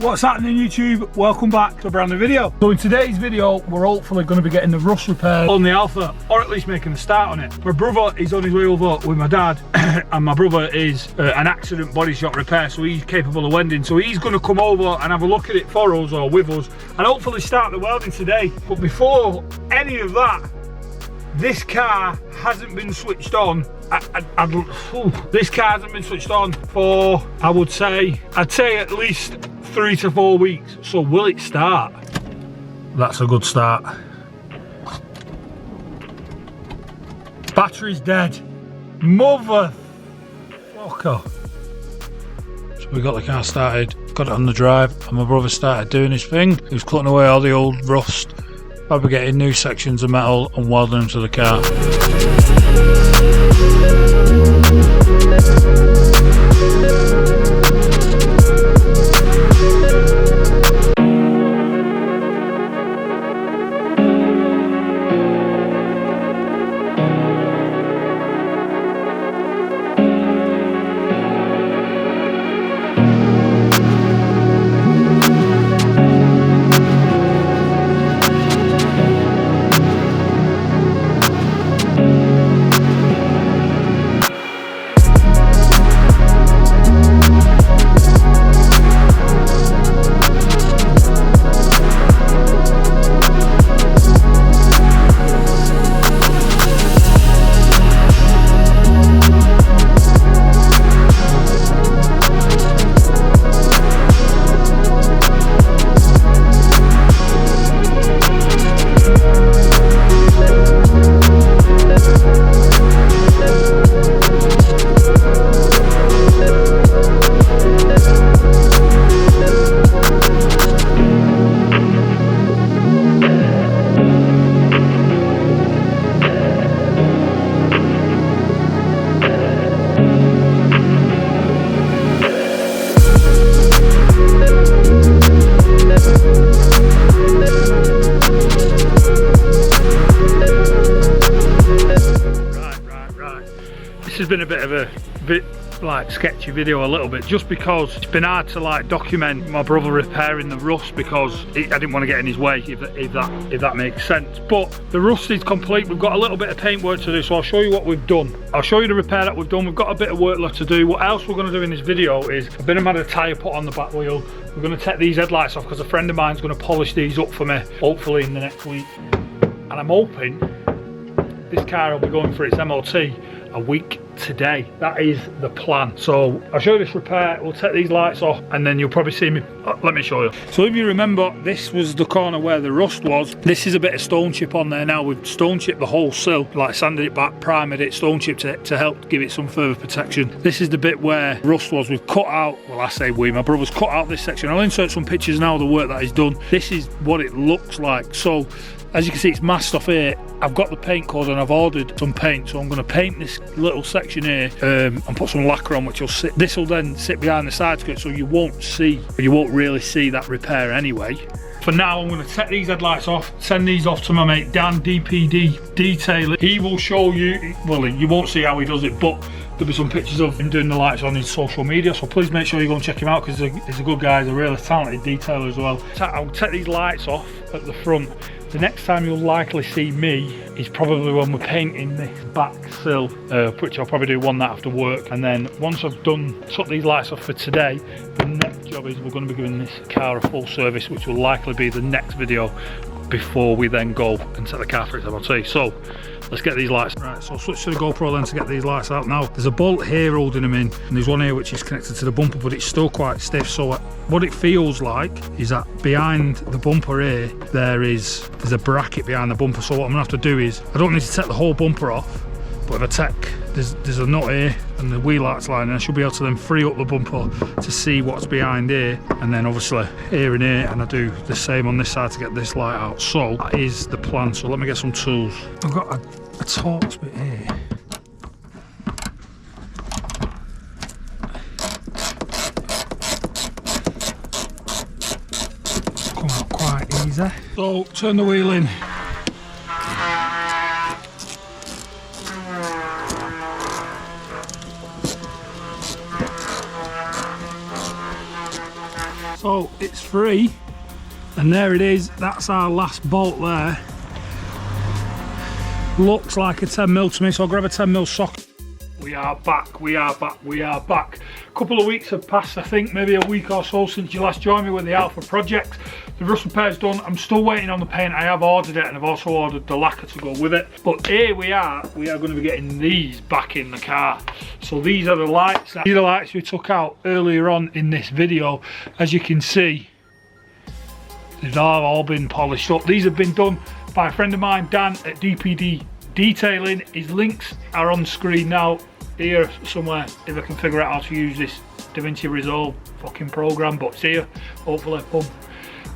What's happening YouTube? Welcome back to a brand new video. So in today's video, we're hopefully going to be getting the rust repaired on the Alfa, or at least making a start on it. My brother is on his way over with my dad, and my brother is an accident body shop repair, so he's capable of welding. So he's going to come over and have a look at it for us, or with us, and hopefully start the welding today. But before any of that, this car hasn't been switched on. This car hasn't been switched on for, I'd say at least 3 to 4 weeks. So will it start? That's a good start. Battery's dead. Motherfucker. So we got the car started, got it on the drive, and my brother started doing his thing. He was cutting away all the old rust, fabricating new sections of metal and welding them to the car. This has been a bit of a like sketchy video a little bit, just because it's been hard to like document my brother repairing the rust, because I didn't want to get in his way, if that makes sense. But the rust is complete. We've got a little bit of paint work to do, so I'll show you what we've done. I'll show you the repair that we've done. We've got a bit of work left to do. What else we're going to do in this video is a bit of a tyre put on the back wheel. We're going to take these headlights off because a friend of mine's going to polish these up for me, hopefully in the next week. And I'm hoping this car will be going for its MOT a week today. That is the plan. So I'll show you this repair, we'll take these lights off, and then you'll probably see me. Let me show you. So if you remember, this was the corner where the rust was. This is a bit of stone chip on there now. We've stone chipped the whole sill, like sanded it back, primed it, stone chipped it to help give it some further protection. This is the bit where rust was. We've cut out, well I say we, my brother's cut out this section. I'll insert some pictures now of the work that he's done. This is what it looks like. So as you can see, it's masked off here. I've got the paint code and I've ordered some paint, so I'm going to paint this little section here and put some lacquer on, which will sit. This will then sit behind the side skirt, so you won't really see that repair anyway. For now, I'm going to take these headlights off, send these off to my mate Dan, DPD Detailing. He will show you, well, you won't see how he does it, but there'll be some pictures of him doing the lights on his social media, so please make sure you go and check him out, because he's a good guy. He's a really talented detailer as well. I'll take these lights off at the front. The next time you'll likely see me is probably when we're painting this back sill, which I'll probably do one night after work. And then once I've took these lights off for today, the next job is we're going to be giving this car a full service, which will likely be the next video before we then go and set the car for its MOT. So let's get these lights. Right, so I'll switch to the GoPro then to get these lights out now. There's a bolt here holding them in, and there's one here which is connected to the bumper, but it's still quite stiff. So what it feels like is that behind the bumper here, there's a bracket behind the bumper. So what I'm gonna have to do is, I don't need to take the whole bumper off, but if I take, there's a nut here and the wheel arch line, and I should be able to then free up the bumper to see what's behind here, and then obviously here and here, and I do the same on this side to get this light out. So that is the plan. So let me get some tools. I've got a Torx bit here. Come out quite easy. So turn the wheel in. So it's free, and there it is. That's our last bolt there. Looks like a 10mm to me, so I'll grab a 10mm socket. We are back, we are back, we are back. A couple of weeks have passed, I think, maybe a week or so since you last joined me with the Alfa project. The rust repair's done. I'm still waiting on the paint. I have ordered it, and I've also ordered the lacquer to go with it. But here we are going to be getting these back in the car. So these are the lights. These are the lights we took out earlier on in this video. As you can see, they've all been polished up. These have been done by a friend of mine, Dan at DPD Detailing. His links are on screen now, here somewhere, if I can figure out how to use this DaVinci Resolve fucking program, but it's here, hopefully. Boom.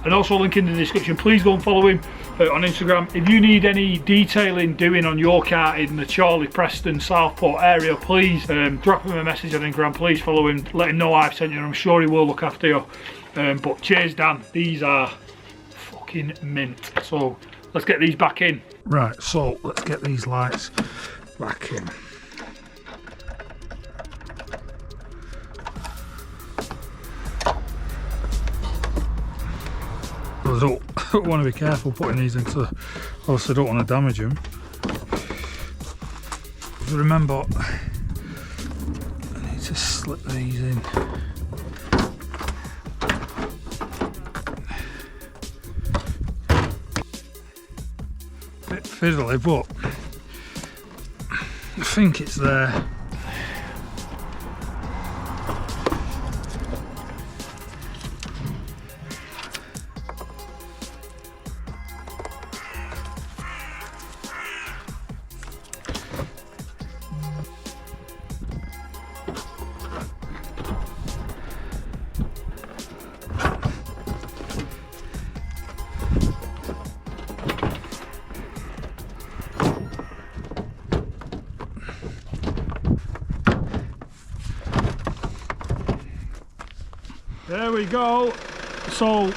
And also link in the description. Please go and follow him on Instagram. If you need any detailing doing on your car in the Chorley, Preston, Southport area, please drop him a message on Instagram. Please follow him, let him know I've sent you, and I'm sure he will look after you. But cheers, Dan. These are fucking mint. So let's get these back in. Right, so let's get these lights back in. I don't want to be careful putting these into, obviously I don't want to damage them. Remember, I need to slip these in. Bit fiddly, but I think it's there. There we go. So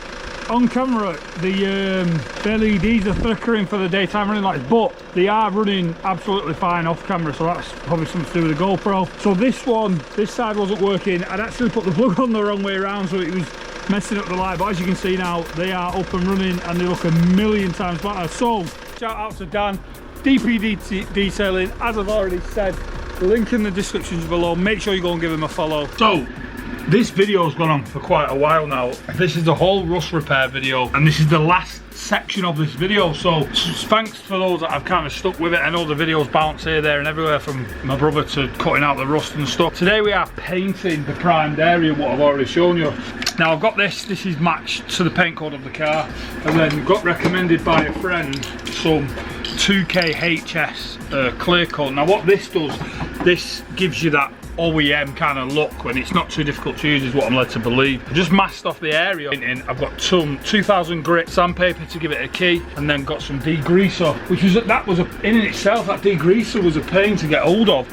on camera the LEDs are flickering for the daytime running lights, but they are running absolutely fine off camera, so that's probably something to do with the GoPro. So this side wasn't working. I'd actually put the plug on the wrong way around, so it was messing up the light, but as you can see now they are up and running and they look a million times better. So shout out to Dan, DPD Detailing, as I've already said, link in the descriptions below. Make sure you go and give him a follow. So this video's gone on for quite a while now. This is the whole rust repair video, and this is the last section of this video, so thanks for those that have kind of stuck with it. I know the videos bounce here, there and everywhere, from my brother to cutting out the rust and stuff. Today we are painting the primed area, what I've already shown you. Now I've got this is matched to the paint code of the car, and then got recommended by a friend some 2K HS clear coat. Now what this does, this gives you that OEM kind of look when it's not too difficult to use, is what I'm led to believe. I just masked off the area painting. I've got some 2000 grit sandpaper to give it a key, and then got some degreaser, which was in itself, that degreaser was a pain to get hold of.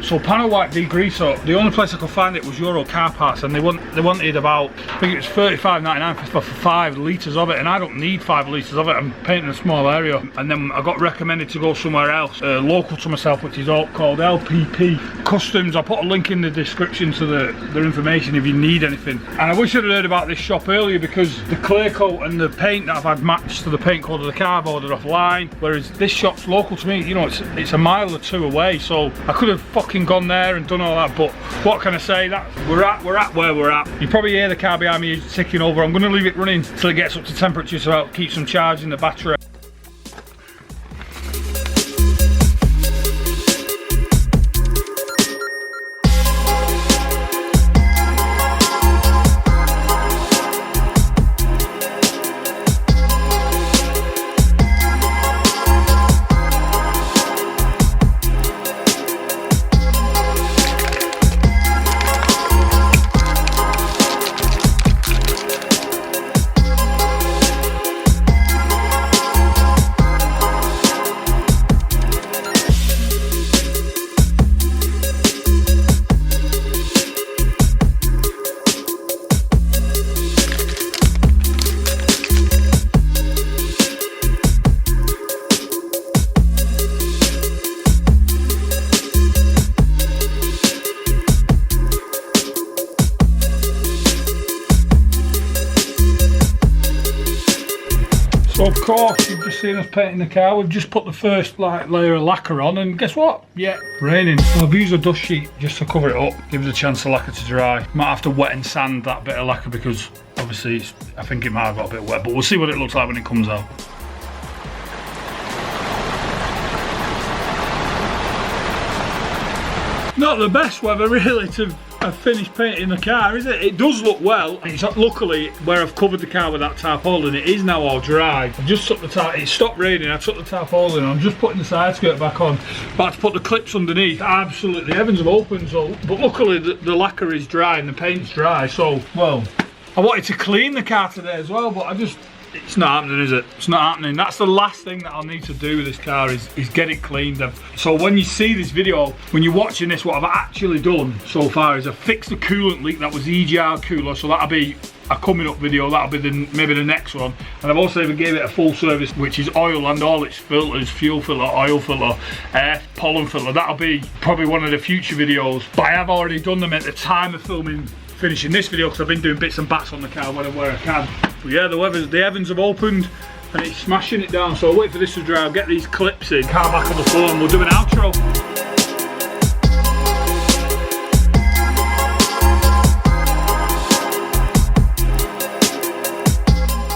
So panel white degreaser, the only place I could find it was Euro Car Parts, and they wanted about, I think it was $35.99 for 5 litres of it, and I don't need 5 litres of it. I'm painting a small area. And then I got recommended to go somewhere else local to myself, which is all called LPP CUSTOMS. I put a link in the description to their information if you need anything. And I wish I'd heard about this shop earlier, because the clear coat and the paint that I've had matched to the paint code of the car I've ordered offline, whereas this shop's local to me. You know, it's a mile or two away, so I could have fucking gone there and done all that. But what can I say? That we're at where we're at. You probably hear the car behind me ticking over. I'm going to leave it running till it gets up to temperature, so I'll keep some charge in the battery. So of course, you've just seen us painting the car. We've just put the first layer of lacquer on, and guess what? Yeah, raining. So I've used a dust sheet just to cover it up, give it a chance for lacquer to dry. Might have to wet and sand that bit of lacquer because obviously I think it might have got a bit wet, but we'll see what it looks like when it comes out. Not the best weather really to have finished painting the car, is it? It does look well. It's luckily where I've covered the car with that tarpaulin, it is now all dry. I've just took the it stopped raining, I took the tarpaulin, I'm just putting the side skirt back on. About to put the clips underneath. Absolutely, the heavens have opened, so, but luckily the lacquer is dry and the paint's dry, so, well, I wanted to clean the car today as well, but it's not happening, is it? It's not happening. That's the last thing that I'll need to do with this car is get it cleaned. So when you see this video, when you're watching this, what I've actually done so far is I've fixed the coolant leak. That was the EGR cooler, so that'll be a coming up video. That'll be maybe the next one. And I've also even gave it a full service, which is oil and all its filters, fuel filter, oil filter, air, pollen filter. That'll be probably one of the future videos. But I have already done them at the time of finishing this video because I've been doing bits and bats on the car where I can. But yeah, the heavens have opened and it's smashing it down, so I'll wait for this to dry. I'll get these clips in, car back on the floor, and we'll do an outro.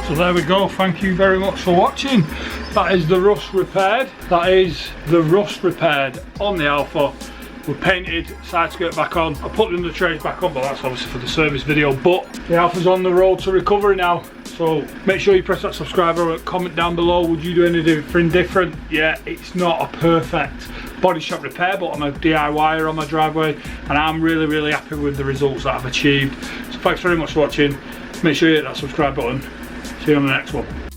So there we go, thank you very much for watching. That is the rust repaired. That is the rust repaired on the Alfa. We painted side skirt back on. I put the trays back on, but that's obviously for the service video. But the Alfa's on the road to recovery now. So make sure you press that subscribe or comment down below. Would you do anything different? Yeah, it's not a perfect body shop repair, but I'm a DIYer on my driveway, and I'm really happy with the results that I've achieved. So thanks very much for watching. Make sure you hit that subscribe button. See you on the next one.